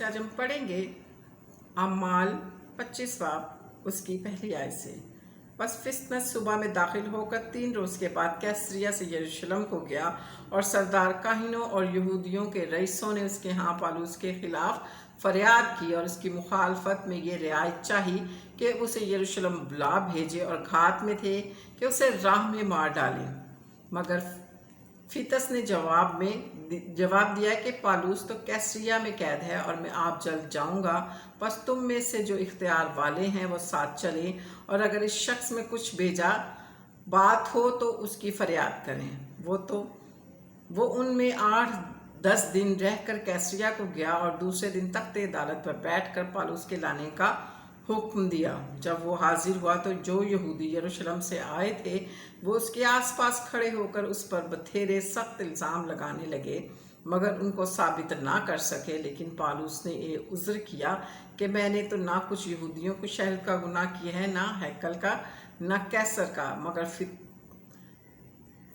से आज हम पढ़ेंगे अम्माल 25 बाब उसकी पहली आयत से। बस फिस्तनस सुबह में दाखिल होकर 3 रोज़ के बाद कैसरिया से यरूशलेम को गया और सरदार काहिनों और यहूदियों के रईसों ने उसके यहाँ पालूस के ख़िलाफ़ फरियाद की और उसकी मुखालफत में ये रियायत चाही कि उसे यरूशलेम बुला भेजे और घात में थे कि उसे राह में मार डालें। मगर फितस ने जवाब दिया कि पालूस तो कैसरिया में कैद है और मैं आप जल्द जाऊंगा, बस तुम में से जो इख्तियार वाले हैं वो साथ चलें, और अगर इस शख्स में कुछ बेजा बात हो तो उसकी फरियाद करें। वो उनमें 8-10 दिन रहकर कैसरिया को गया और दूसरे दिन तख्ते अदालत पर बैठकर पालूस के लाने का हुक्म दिया। जब वो हाजिर हुआ तो जो यहूदी यरूशलेम से आए थे वो उसके आसपास खड़े होकर उस पर बथेरे सख्त इल्ज़ाम लगाने लगे, मगर उनको साबित ना कर सके। लेकिन पालूस ने ये उज़्र किया कि मैंने तो ना कुछ यहूदियों को शहर का गुनाह किया है, ना हैकल का, ना कैसर का। मगर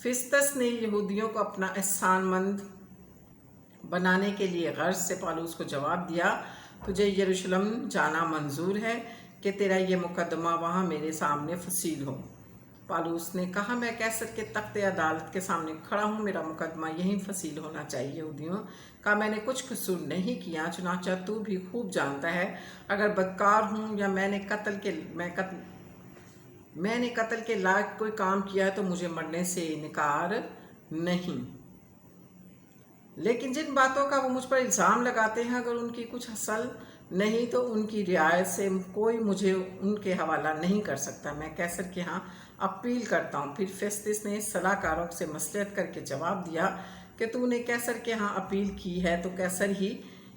फिस्तस ने यहूदियों को अपना एहसानमंद बनाने के लिए गर्ज से पालूस को जवाब दिया, तुझे यरूशलेम जाना मंजूर है कि तेरा ये मुकदमा वहाँ मेरे सामने फसील हो। पालूस ने कहा, मैं कैसर के तख्ते अदालत के सामने खड़ा हूँ, मेरा मुकदमा यहीं फसील होना चाहिए। यहूदियों का मैंने कुछ कसूर नहीं किया, चुनांचा तू भी खूब जानता है, अगर बदकार हूँ या मैंने कत्ल के लायक कोई काम किया है तो मुझे मरने से इनकार नहीं। लेकिन जिन बातों का वो मुझ पर इल्ज़ाम लगाते हैं, अगर उनकी कुछ असल नहीं तो उनकी रियायत से कोई मुझे उनके हवाला नहीं कर सकता। मैं कैसर के यहाँ अपील करता हूँ। फिर फेस्तस ने सलाहकारों से मसलहत करके जवाब दिया कि तूने कैसर के यहाँ अपील की है तो कैसर ही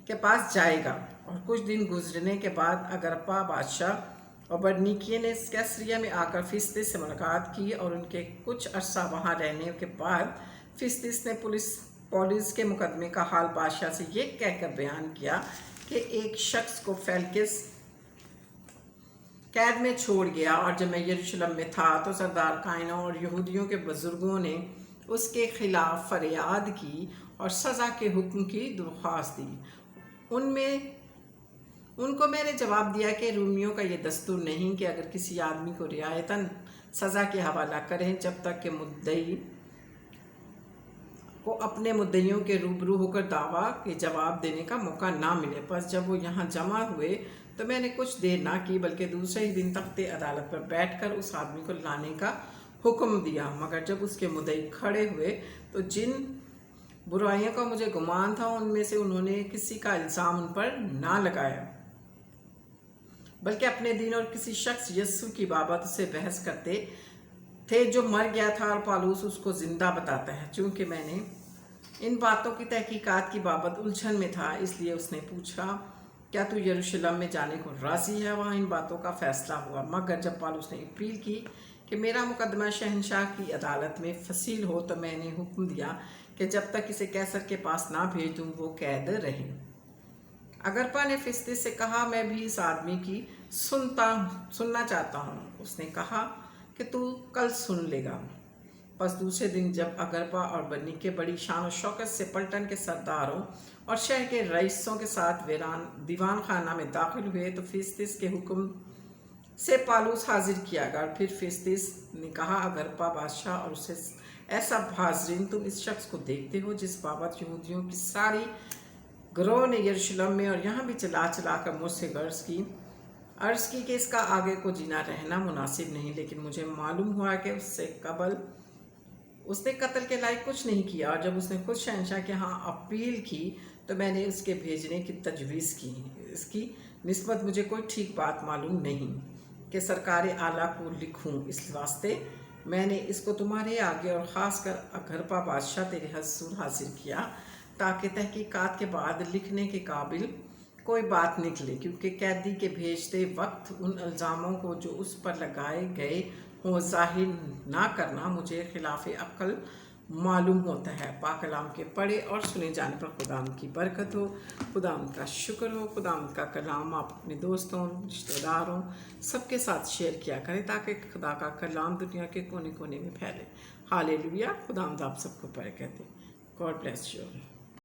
के पास जाएगा। और कुछ दिन गुजरने के बाद अग्रिप्पा बादशाह और बरनीके ने कैसरिया में आकर फिस्तस से मुलाकात की, और उनके कुछ अरसा वहाँ रहने के बाद फिस्तस ने पौलुस के मुकदमे का हाल बादशाह से ये कहकर बयान किया कि एक शख्स को फेलिक्स कैद में छोड़ गया, और जब मैं यरूशलेम में था तो सरदार काइनों और यहूदियों के बुजुर्गों ने उसके खिलाफ फरियाद की और सज़ा के हुक्म की दरख्वास्त दी। उनको मैंने जवाब दिया कि रोमियों का ये दस्तूर नहीं कि अगर किसी आदमी को रियायतन सज़ा के हवाला करें जब तक कि मुद्दई को अपने मुद्दइयों के रूबरू होकर दावा के जवाब देने का मौका ना मिले। बस जब वो यहाँ जमा हुए तो मैंने कुछ देर ना की, बल्कि दूसरे ही दिन तख्ते अदालत पर बैठकर उस आदमी को लाने का हुक्म दिया। मगर जब उसके मुद्दई खड़े हुए तो जिन बुराइयों का मुझे गुमान था उनमें से उन्होंने किसी का इल्ज़ाम उन पर ना लगाया, बल्कि अपने दिन और किसी शख्स यस्सु की बाबत से बहस करते थे जो मर गया था, और पालूस उसको जिंदा बताता है। चूँकि मैंने इन बातों की तहकीकात की बाबत उलझन में था, इसलिए उसने पूछा, क्या तू यरूशलेम में जाने को राज़ी है? वहाँ इन बातों का फैसला हुआ। मगर जब पालूस ने अपील की कि मेरा मुकदमा शहनशाह की अदालत में फसील हो, तो मैंने हुक्म दिया कि जब तक इसे कैसर के पास ना भेज दूँ वो कैद रहे। अग्रिप्पा ने फिस्तस से कहा, मैं भी इस आदमी की सुनना चाहता हूँ। उसने कहा कि तू कल सुन लेगा। बस दूसरे दिन जब अग्रिप्पा और बरनीके बड़ी शान और शौकत से पलटन के सरदारों और शहर के रईसों के साथ दीवान खाना में दाखिल हुए तो फिस्तस के हुक्म से पालूस हाजिर किया गया। और फिर फिस्तस ने कहा, अग्रिप्पा बादशाह और उससे ऐसा हाज़रीन, तुम इस शख्स को देखते हो जिस बाबत यहूदियों की सारी गिरोह ने यरूशलेम में और यहाँ भी चला कर मुझसे अर्ज़ की कि इसका आगे को जीना रहना मुनासिब नहीं। लेकिन मुझे मालूम हुआ कि उससे कबल उसने कत्ल के लायक कुछ नहीं किया, और जब उसने खुद शहनशाह के यहाँ अपील की तो मैंने उसके भेजने की तजवीज़ की। इसकी निस्बत मुझे कोई ठीक बात मालूम नहीं कि सरकार आला को लिखूं, इस वास्ते मैंने इसको तुम्हारे आगे और ख़ास कर अग्रिप्पा बादशाह तेरे हज़ूर हाजिर किया, ताकि तहकीकात के बाद लिखने के काबिल कोई बात निकले, क्योंकि कैदी के भेजते वक्त उन इल्ज़ामों को जो उस पर लगाए गए हों ज़ाहिर ना करना मुझे खिलाफ अक्ल मालूम होता है। पाक कलाम के पढ़े और सुने जाने पर खुदावंद की बरकत हो, खुदावंद का शुक्र हो। खुदावंद का कलाम आप अपने दोस्तों, रिश्तेदारों, सबके साथ शेयर किया करें ताकि खुदा का कलाम दुनिया के कोने कोने में फैले। हालेलुया। खुदावंद आप सबको बरकत दे। God bless you.